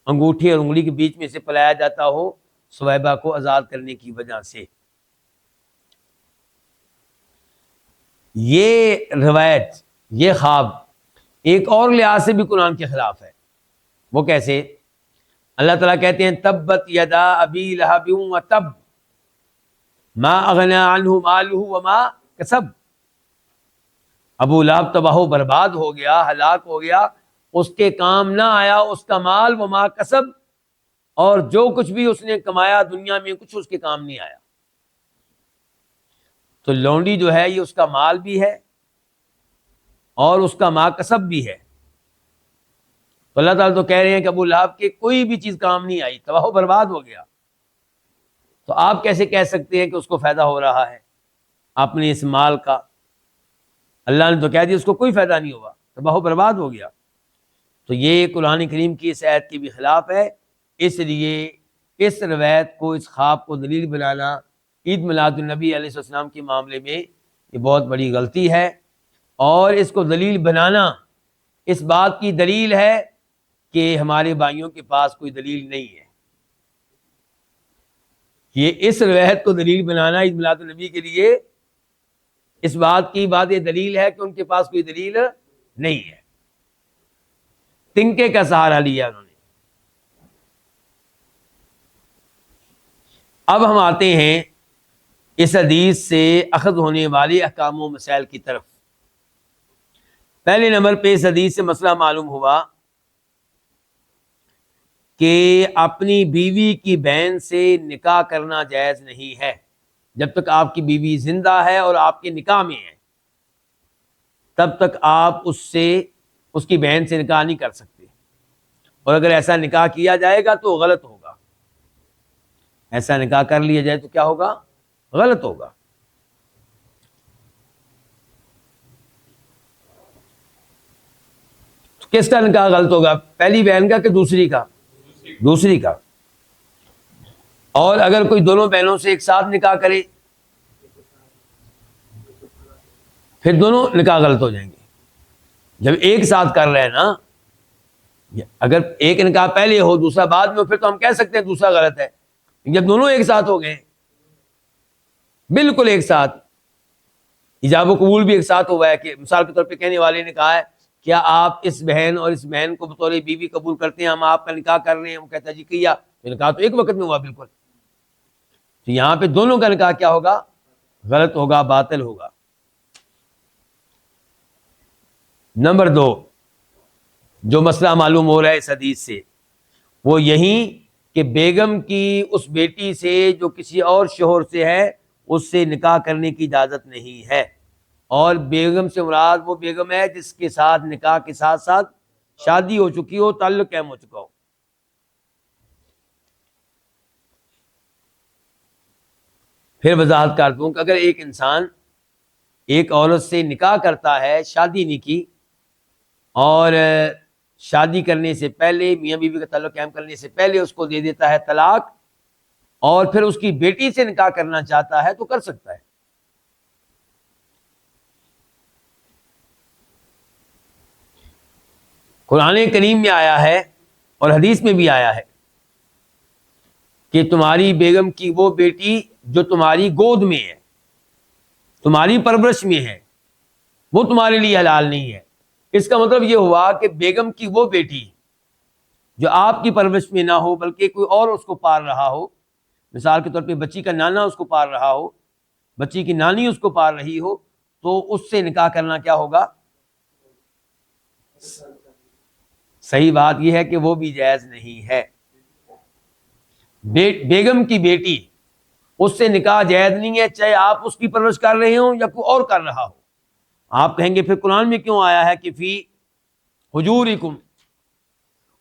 انگوٹھی اور انگلی کے بیچ میں سے پلایا جاتا ہو سویبہ کو آزاد کرنے کی وجہ سے. یہ روایت، یہ خواب ایک اور لحاظ سے بھی قرآن کے خلاف ہے. وہ کیسے؟ اللہ تعالیٰ کہتے ہیں تبت یدا ابی لہب وتب ما اغنی عنہ مالہ وما کسب. ابو لہب تباہ و برباد ہو گیا، ہلاک ہو گیا، اس کے کام نہ آیا اس کا مال، وما کسب، اور جو کچھ بھی اس نے کمایا دنیا میں کچھ اس کے کام نہیں آیا. تو لونڈی جو ہے یہ اس کا مال بھی ہے اور اس کا ما کسب بھی ہے. تو اللہ تعالیٰ تو کہہ رہے ہیں کہ ابو لہب کے کوئی بھی چیز کام نہیں آئی، تباہ و برباد ہو گیا. تو آپ کیسے کہہ سکتے ہیں کہ اس کو فائدہ ہو رہا ہے اپنے اس مال کا؟ اللہ نے تو کہہ دیا اس کو کوئی فائدہ نہیں ہوا، تباہ و برباد ہو گیا. تو یہ قرآن کریم کی اس آیت کے بھی خلاف ہے. اس لیے اس روایت کو، اس خواب کو دلیل بنانا عید میلاد النبی علیہ السلام کے معاملے میں یہ بہت بڑی غلطی ہے. اور اس کو دلیل بنانا اس بات کی دلیل ہے کہ ہمارے بھائیوں کے پاس کوئی دلیل نہیں ہے. یہ اس روایت کو دلیل بنانا عید میلاد النبی کے لیے اس بات کی واضح دلیل ہے کہ ان کے پاس کوئی دلیل نہیں ہے. تنکے کا سہارا لیا انہوں نے. اب ہم آتے ہیں اس حدیث سے اخذ ہونے والے احکام و مسائل کی طرف. پہلے نمبر پہ اس حدیث سے مسئلہ معلوم ہوا کہ اپنی بیوی کی بہن سے نکاح کرنا جائز نہیں ہے. جب تک آپ کی بیوی زندہ ہے اور آپ کے نکاح میں ہے تب تک آپ اس کی بہن سے نکاح نہیں کر سکتے. اور اگر ایسا نکاح کیا جائے گا تو غلط ہوگا. ایسا نکاح کر لیا جائے تو کیا ہوگا؟ غلط ہوگا. تو کس کا نکاح غلط ہوگا؟ پہلی بہن کا کہ دوسری کا؟ دوسری کا. اور اگر کوئی دونوں بہنوں سے ایک ساتھ نکاح کرے پھر دونوں نکاح غلط ہو جائیں گے. جب ایک ساتھ کر رہے ہیں نا، اگر ایک نکاح پہلے ہو دوسرا بعد میں ہو پھر تو ہم کہہ سکتے ہیں دوسرا غلط ہے. جب دونوں ایک ساتھ ہو گئے بالکل ایک ساتھ، ایجاب و قبول بھی ایک ساتھ ہوا ہے کہ مثال کے طور پہ کہنے والے نے کہا ہے کیا آپ اس بہن اور اس بہن کو بطور بیوی قبول کرتے ہیں؟ ہم آپ کا نکاح کر رہے ہیں. وہ کہتا ہے جی کیا. نکاح تو ایک وقت میں ہوا بالکل. تو یہاں پہ دونوں کا نکاح کیا ہوگا؟ غلط ہوگا، باطل ہوگا. نمبر 2 جو مسئلہ معلوم ہو رہا ہے اس حدیث سے وہ یہی کہ بیگم کی اس بیٹی سے جو کسی اور شوہر سے ہے اس سے نکاح کرنے کی اجازت نہیں ہے. اور بیگم سے مراد وہ بیگم ہے جس کے ساتھ نکاح کے ساتھ ساتھ شادی ہو چکی ہو، تعلق قائم ہو چکا ہو. پھر وضاحت کر دوں کہ اگر ایک انسان ایک عورت سے نکاح کرتا ہے، شادی نہیں کی، اور شادی کرنے سے پہلے میاں بیوی کا تعلق قائم کرنے سے پہلے اس کو دے دیتا ہے طلاق، اور پھر اس کی بیٹی سے نکاح کرنا چاہتا ہے تو کر سکتا ہے. قرآن کریم میں آیا ہے اور حدیث میں بھی آیا ہے کہ تمہاری بیگم کی وہ بیٹی جو تمہاری گود میں ہے، تمہاری پرورش میں ہے، وہ تمہارے لیے حلال نہیں ہے. اس کا مطلب یہ ہوا کہ بیگم کی وہ بیٹی جو آپ کی پرورش میں نہ ہو بلکہ کوئی اور اس کو پال رہا ہو، مثال کے طور پہ بچی کا نانا اس کو پال رہا ہو، بچی کی نانی اس کو پال رہی ہو، تو اس سے نکاح کرنا کیا ہوگا؟ صحیح بات یہ ہے کہ وہ بھی جائز نہیں ہے. بیگم کی بیٹی اس سے نکاح جائز نہیں ہے، چاہے آپ اس کی پرورش کر رہے ہوں یا کوئی اور کر رہا ہو. آپ کہیں گے پھر قرآن میں کیوں آیا ہے کہ فی حجورکم؟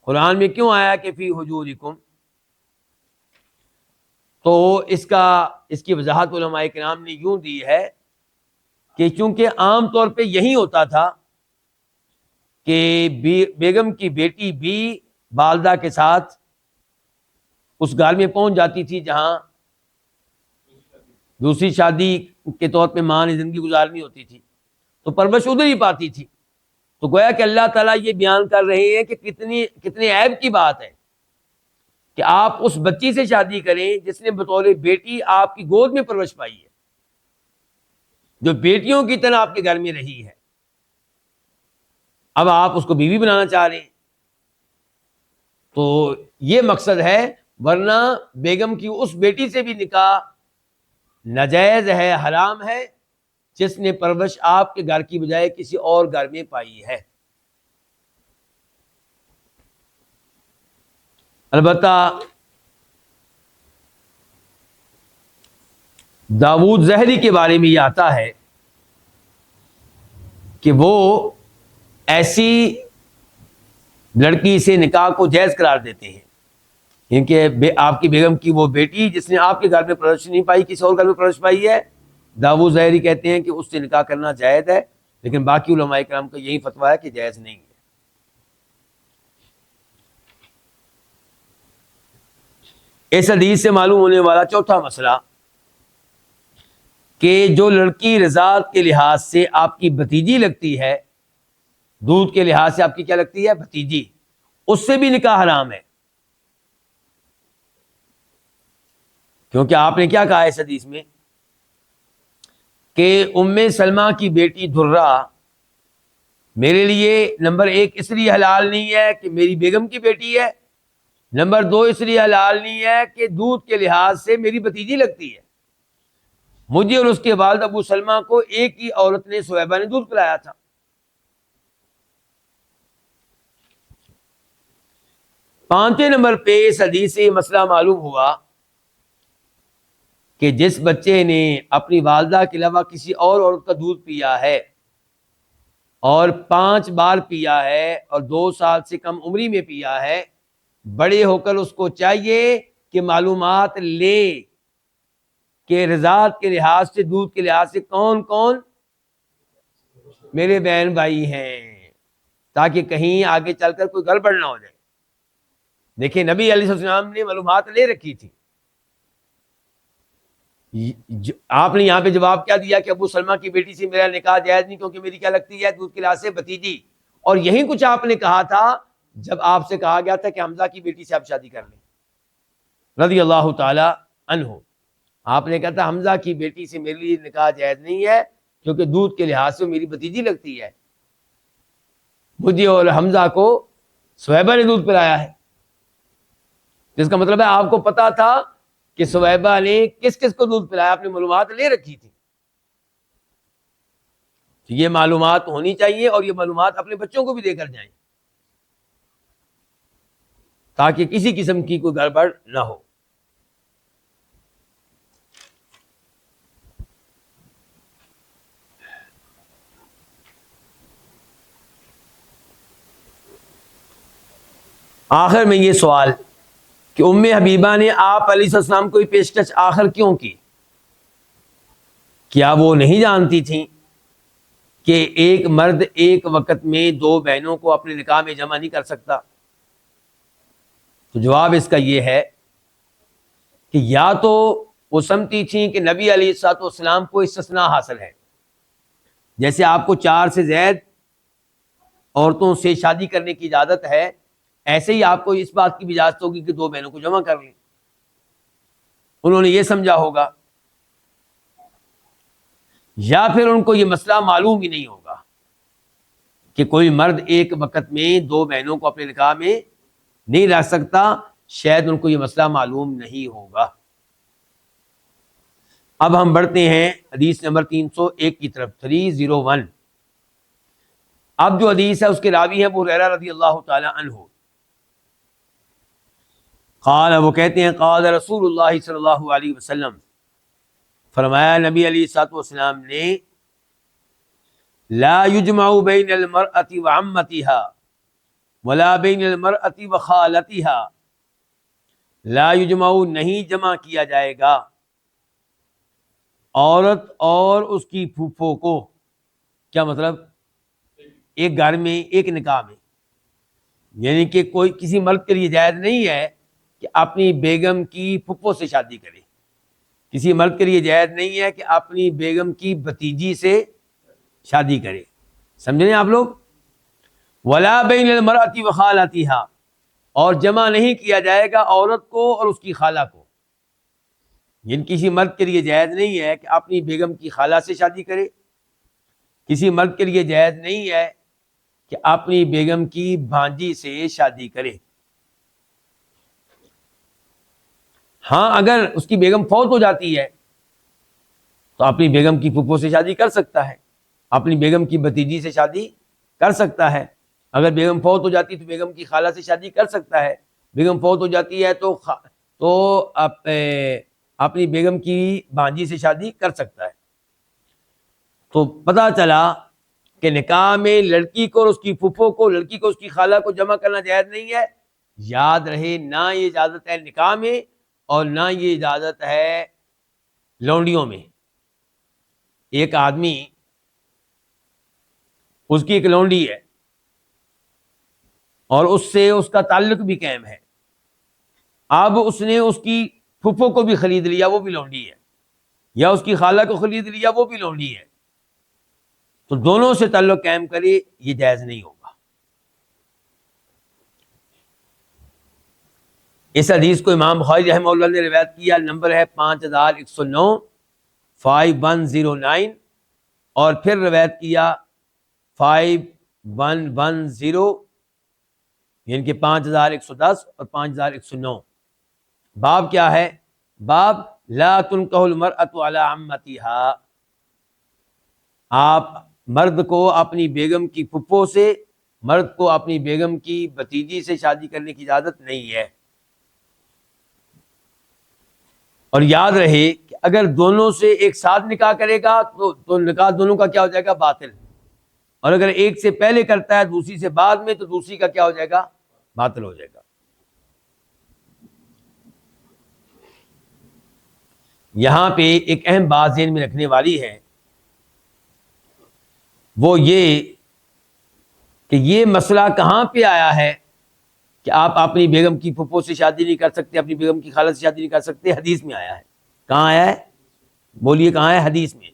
قرآن میں کیوں آیا کہ فی حجورکم؟ تو اس کی وضاحت علماء کرام نے یوں دی ہے کہ چونکہ عام طور پہ یہی ہوتا تھا کہ بیگم کی بیٹی بھی والدہ کے ساتھ اس گھر میں پہنچ جاتی تھی جہاں دوسری شادی کے طور پہ ماں نے زندگی گزارنی ہوتی تھی، تو پرورش ادھر ہی پاتی تھی. تو گویا کہ اللہ تعالیٰ یہ بیان کر رہے ہیں کہ کتنے عیب کی بات ہے کہ آپ اس بچی سے شادی کریں جس نے بطور بیٹی آپ کی گود میں پرورش پائی ہے، جو بیٹیوں کی طرح آپ کے گھر میں رہی ہے. اب آپ اس کو بیوی بنانا چاہ رہے ہیں. تو یہ مقصد ہے، ورنہ بیگم کی اس بیٹی سے بھی نکاح ناجائز ہے، حرام ہے، جس نے پرورش آپ کے گھر کی بجائے کسی اور گھر میں پائی ہے. البتہ داؤد ظہری کے بارے میں یہ آتا ہے کہ وہ ایسی لڑکی سے نکاح کو جائز قرار دیتے ہیں، کیونکہ آپ کی بیگم کی وہ بیٹی جس نے آپ کے گھر میں پرورش نہیں پائی، کسی اور گھر میں پرورش پائی ہے، داؤد ظہری کہتے ہیں کہ اس سے نکاح کرنا جائز ہے. لیکن باقی علماء کرام کا یہی فتویٰ ہے کہ جائز نہیں ہے. اس حدیث سے معلوم ہونے والا چوتھا مسئلہ کہ جو لڑکی رضاعت کے لحاظ سے آپ کی بھتیجی لگتی ہے، دودھ کے لحاظ سے آپ کی کیا لگتی ہے؟ بھتیجی، اس سے بھی نکاح حرام ہے. کیونکہ آپ نے کیا کہا اس حدیث میں کہ ام سلمہ کی بیٹی درہ میرے لیے نمبر 1 اس لیے حلال نہیں ہے کہ میری بیگم کی بیٹی ہے، نمبر 2 اس لیے حلال نہیں ہے کہ دودھ کے لحاظ سے میری بھتیجی لگتی ہے. مجھے اور اس کے والد ابو سلمہ کو ایک ہی عورت نے، صہیبہ نے، دودھ پلایا تھا. پانچویں نمبر پہ اس حدیث سے یہ مسئلہ معلوم ہوا کہ جس بچے نے اپنی والدہ کے علاوہ کسی اور عورت کا دودھ پیا ہے اور 5 بار پیا ہے اور 2 سال سے کم عمری میں پیا ہے، بڑے ہو کر اس کو چاہیے کہ معلومات لے کہ رضاعت کے لحاظ سے، دودھ کے لحاظ سے کون کون میرے بہن بھائی ہیں، تاکہ کہیں آگے چل کر کوئی گڑبڑ نہ ہو جائے. دیکھیں نبی علیہ السلام نے معلومات لے رکھی تھی. آپ نے یہاں پہ جواب کیا دیا کہ ابو سلمہ کی بیٹی سے میرا نکاح جائز نہیں کیونکہ میری کیا لگتی ہے؟ دودھ کے لحاظ سے بھتیجی. اور یہی کچھ آپ نے کہا تھا جب آپ سے کہا گیا تھا کہ حمزہ کی بیٹی سے آپ شادی کر لیں. رضی اللہ تعالی عنہ. آپ نے کہا تھا حمزہ کی بیٹی سے میرے لیے نکاح جائز نہیں ہے کیونکہ دودھ کے لحاظ سے میری بھتیجی لگتی ہے. مجھے اور حمزہ کو سویبہ نے دودھ پلایا ہے. جس کا مطلب ہے آپ کو پتا تھا کہ سویبہ نے کس کس کو دودھ پلایا, آپ نے معلومات لے رکھی تھی. تو یہ معلومات ہونی چاہیے اور یہ معلومات اپنے بچوں کو بھی دے کر جائیں تاکہ کسی قسم کی کوئی گڑبڑ نہ ہو. آخر میں یہ سوال کہ ام حبیبہ نے آپ علیہ السلام کو یہ پیشکش آخر کیوں کی؟ کیا وہ نہیں جانتی تھیں کہ ایک مرد ایک وقت میں دو بہنوں کو اپنے نکاح میں جمع نہیں کر سکتا؟ تو جواب اس کا یہ ہے کہ یا تو وہ سمجھتی تھیں کہ نبی علیہ السلام کو استثناء حاصل ہے, جیسے آپ کو 4 سے زائد عورتوں سے شادی کرنے کی اجازت ہے, ایسے ہی آپ کو اس بات کی بھی اجازت ہوگی کہ 2 بہنوں کو جمع کر لیں. انہوں نے یہ سمجھا ہوگا, یا پھر ان کو یہ مسئلہ معلوم ہی نہیں ہوگا کہ کوئی مرد ایک وقت میں 2 بہنوں کو اپنے نکاح میں نہیں رکھ سکتا, شاید ان کو یہ مسئلہ معلوم نہیں ہوگا. اب ہم بڑھتے ہیں حدیث نمبر 301 کی طرف, 301. اب جو حدیث ہے اس کے راوی ہیں ابو ہریرہ رضی اللہ تعالی عنہ. قال, وہ کہتے ہیں قال رسول اللہ صلی اللہ علیہ وسلم, فرمایا نبی علیہ الصلوۃ والسلام نے, لا یجمع بین المرأة وعمتها ولا بین المرأة وخالتها, لا یجمع نہیں جمع کیا جائے گا عورت اور اس کی پھوپھو کو. کیا مطلب؟ ایک گھر میں ایک نکاح میں, یعنی کہ کوئی کسی مرد کے لیے جائز نہیں ہے کہ اپنی بیگم کی پھپھو سے شادی کرے, کسی مرد کے لیے جائز نہیں ہے کہ اپنی بیگم کی بھتیجی سے شادی کرے. سمجھیں آپ لوگ؟ ولا بین المرأة وخالتها, اور جمع نہیں کیا جائے گا عورت کو اور اس کی خالہ کو. یعنی کسی مرد کے لیے جائز نہیں ہے کہ اپنی بیگم کی خالہ سے شادی کرے, کسی مرد کے لیے جائز نہیں ہے کہ اپنی بیگم کی بھانجی سے شادی کرے. ہاں اگر اس کی بیگم فوت ہو جاتی ہے تو اپنی بیگم کی پھپھو سے شادی کر سکتا ہے, اپنی بیگم کی بھتیجی سے شادی کر سکتا ہے. اگر بیگم فوت ہو جاتی ہے تو بیگم کی خالہ سے شادی کر سکتا ہے. بیگم فوت ہو جاتی ہے تو اپنی بیگم کی بھانجی سے شادی کر سکتا ہے. تو پتہ چلا کہ نکاح میں لڑکی کو اور اس کی پھپھو کو, لڑکی کو اس کی خالہ کو جمع کرنا جائز نہیں ہے. یاد رہے, نہ یہ اجازت ہے نکاح میں اور نہ یہ اجازت ہے لونڈیوں میں. ایک آدمی, اس کی ایک لونڈی ہے اور اس سے اس کا تعلق بھی قائم ہے. اب اس نے اس کی پھپھو کو بھی خرید لیا, وہ بھی لونڈی ہے, یا اس کی خالہ کو خرید لیا, وہ بھی لونڈی ہے, تو دونوں سے تعلق قائم کرے, یہ جائز نہیں ہوگا. اس حدیث کو امام بخاری رحمہ اللہ نے روایت کیا, نمبر ہے 5109 5109, اور پھر روایت کیا 5110, یعنی کہ 5110 اور 5109. باب کیا ہے؟ باب لا تنکح المرأة علی عمتها, آپ مرد کو اپنی بیگم کی پھپھو سے, مرد کو اپنی بیگم کی بھتیجی سے شادی کرنے کی اجازت نہیں ہے. اور یاد رہے کہ اگر دونوں سے ایک ساتھ نکاح کرے گا تو نکاح دونوں کا کیا ہو جائے گا؟ باطل. اور اگر ایک سے پہلے کرتا ہے دوسری سے بعد میں, تو دوسری کا کیا ہو جائے گا؟ باطل ہو جائے گا. یہاں پہ ایک اہم بات ذہن میں رکھنے والی ہے, وہ یہ کہ یہ مسئلہ کہاں پہ آیا ہے کہ آپ اپنی بیگم کی پھپھو سے شادی نہیں کر سکتے, اپنی بیگم کی خالہ سے شادی نہیں کر سکتے. حدیث میں آیا ہے. کہاں آیا ہے؟ بولیے کہاں ہے؟ حدیث میں.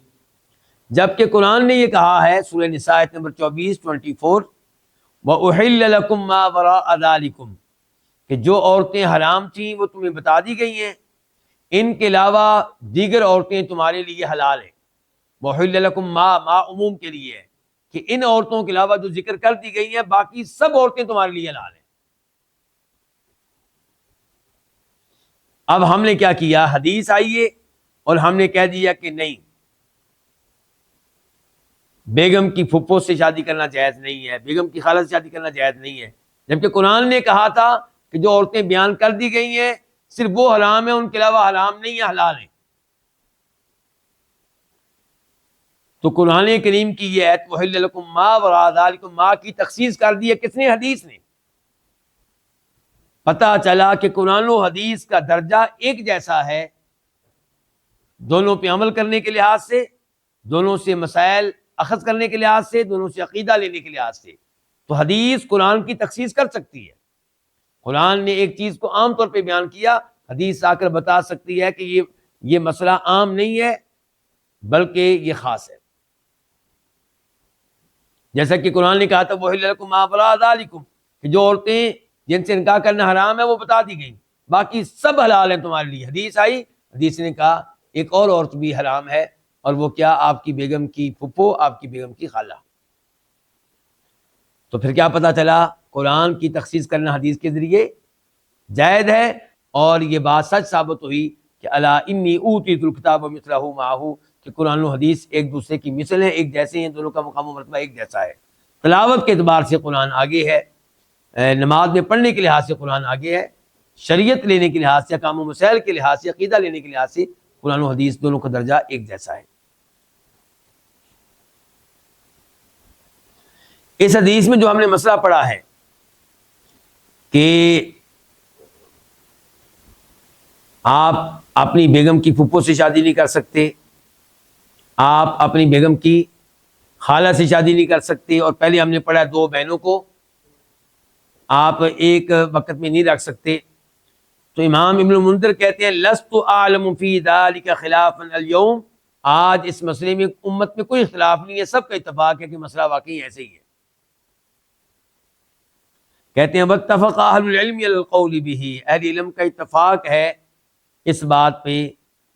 جبکہ قرآن نے یہ کہا ہے, سورہ نساء آیت نمبر 24 24, وَأُحِلَّ لَكُم مَّا وَرَاءَ ذَلِكُم, کہ کہ جو عورتیں حرام تھیں وہ تمہیں بتا دی گئی ہیں، ان کے علاوہ دیگر عورتیں تمہارے لیے حلال ہیں۔ وحل لکم ما عموم کے لیے ہے کہ ان عورتوں کے علاوہ جو ذکر کر دی گئی ہیں باقی سب عورتیں تمہارے لیے حلال ہیں۔ اب ہم نے کیا کیا، حدیث آئی ہے اور ہم نے کہہ دیا کہ نہیں، بیگم کی پھپھو سے شادی کرنا جائز نہیں ہے، بیگم کی خالہ سے شادی کرنا جائز نہیں ہے، جبکہ قرآن نے کہا تھا کہ جو عورتیں بیان کر دی گئی ہیں صرف وہ حرام ہیں، ان کے علاوہ حرام نہیں ہیں، حلال ہیں۔ تو قرآن کریم کی یہ آیت وحل لکم ما وراء ذالکم ما کی تخصیص کر دی ہے کس نے؟ حدیث نے۔ پتہ چلا کہ قرآن و حدیث کا درجہ ایک جیسا ہے، دونوں پہ عمل کرنے کے لحاظ سے، دونوں سے مسائل اخذ کرنے کے لحاظ سے، دونوں سے عقیدہ لینے کے لحاظ سے۔ تو حدیث قرآن کی تخصیص کر سکتی ہے۔ قرآن نے ایک چیز کو عام طور پہ بیان کیا، حدیث آ کر بتا سکتی ہے کہ یہ مسئلہ عام نہیں ہے بلکہ یہ خاص ہے۔ جیسا کہ قرآن نے کہا تھا وَأُحِلَّ لَكُم مَا وَرَاءَ ذَلِكُم، کہ جو عورتیں جن سے نکاح کرنا حرام ہے وہ بتا دی گئیں، باقی سب حلال ہیں تمہارے لیے۔ حدیث آئی، حدیث نے کہا ایک اور عورت بھی حرام ہے، اور وہ کیا؟ آپ کی بیگم کی پھپھو، آپ کی بیگم کی خالہ۔ تو پھر کیا پتہ چلا؟ قرآن کی تخصیص کرنا حدیث کے ذریعے جائز ہے، اور یہ بات سچ ثابت ہوئی کہ الا انی اوتیت الکتاب ومثلہ معہ، کہ قرآن و حدیث ایک دوسرے کی مثل ہیں، ایک جیسے ہیں، دونوں کا مقام و مرتبہ ایک جیسا ہے۔ تلاوت کے اعتبار سے قرآن آگے ہے، نماز میں پڑھنے کے لحاظ سے قرآن آگے ہے، شریعت لینے کے لحاظ سے، احکام و مسائل کے لحاظ سے، عقیدہ لینے کے لحاظ سے قرآن و حدیث دونوں کا درجہ ایک جیسا ہے۔ اس حدیث میں جو ہم نے مسئلہ پڑھا ہے کہ آپ اپنی بیگم کی پھپھو سے شادی نہیں کر سکتے، آپ اپنی بیگم کی خالہ سے شادی نہیں کر سکتے، اور پہلے ہم نے پڑھا دو بہنوں کو آپ ایک وقت میں نہیں رکھ سکتے۔ تو امام ابن منذر کہتے ہیں لست اعلم فی ذلک خلافا اليوم، آج اس مسئلے میں امت میں کوئی اختلاف نہیں ہے، سب کا اتفاق ہے کہ مسئلہ واقعی ایسے ہی ہے۔ کہتے ہیں واتفق اہل العلم علی القول بہ، اہل علم کا اتفاق ہے اس بات پہ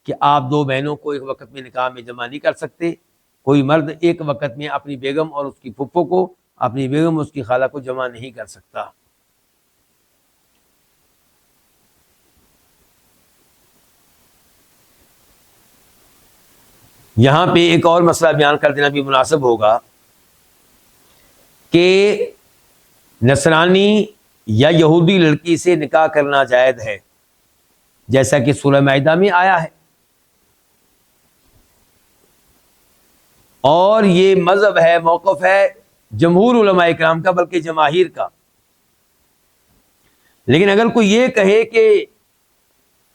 کہ آپ دو بہنوں کو ایک وقت میں نکاح میں جمع نہیں کر سکتے، کوئی مرد ایک وقت میں اپنی بیگم اور اس کی پھپھو کو، اپنی بیگم اور اس کی خالہ کو جمع نہیں کر سکتا۔ یہاں پہ ایک اور مسئلہ بیان کر دینا بھی مناسب ہوگا کہ نصرانی یا یہودی لڑکی سے نکاح کرنا جائز ہے، جیسا کہ سورہ مائدہ میں آیا ہے، اور یہ مذہب ہے، موقف ہے جمہور علماء کرام کا، بلکہ جماہیر کا۔ لیکن اگر کوئی یہ کہے کہ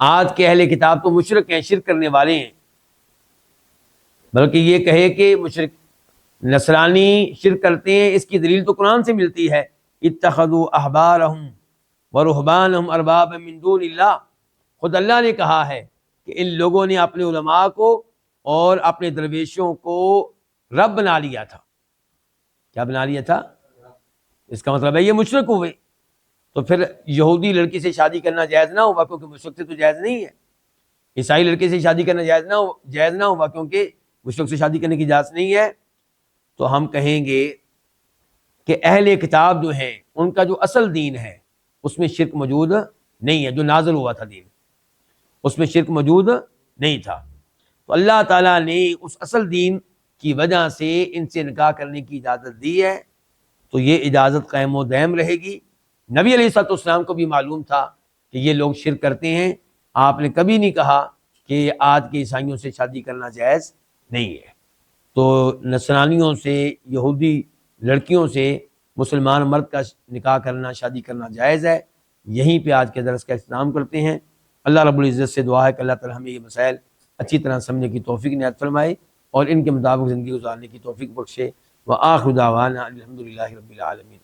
آج کے اہل کتاب تو مشرک ہیں، شرک کرنے والے ہیں، بلکہ یہ کہے کہ مشرک نصرانی شرک کرتے ہیں، اس کی دلیل تو قرآن سے ملتی ہے، اتخذوا احبارہم ورہبانہم اربابا من دون اللہ، خود اللہ نے کہا ہے کہ ان لوگوں نے اپنے علماء کو اور اپنے درویشوں کو رب بنا لیا تھا۔ کیا بنا لیا تھا؟ اس کا مطلب ہے یہ مشرک ہوئے۔ تو پھر یہودی لڑکی سے شادی کرنا جائز نہ ہوا کیونکہ مشرک سے تو جائز نہیں ہے، عیسائی لڑکے سے شادی کرنا جائز نہ ہوا کیونکہ مشرک سے شادی کرنے کی اجازت نہیں ہے۔ تو ہم کہیں گے کہ اہل کتاب جو ہیں ان کا جو اصل دین ہے اس میں شرک موجود نہیں ہے، جو نازل ہوا تھا دین اس میں شرک موجود نہیں تھا۔ تو اللہ تعالیٰ نے اس اصل دین کی وجہ سے ان سے نکاح کرنے کی اجازت دی ہے، تو یہ اجازت قائم و دائم رہے گی۔ نبی علیہ الصلوۃ والسلام کو بھی معلوم تھا کہ یہ لوگ شرک کرتے ہیں، آپ نے کبھی نہیں کہا کہ آج کے عیسائیوں سے شادی کرنا جائز نہیں ہے۔ تو نصرانیوں سے، یہودی لڑکیوں سے مسلمان مرد کا نکاح کرنا، شادی کرنا جائز ہے۔ یہیں پہ آج کے درس کا اختتام کرتے ہیں۔ اللہ رب العزت سے دعا ہے کہ اللہ تعالی ہمیں یہ مسائل اچھی طرح سمجھنے کی توفیق عنایت فرمائے اور ان کے مطابق زندگی گزارنے کی توفیق بخشے۔ وآخر دعوانا الحمد للہ رب العالمین۔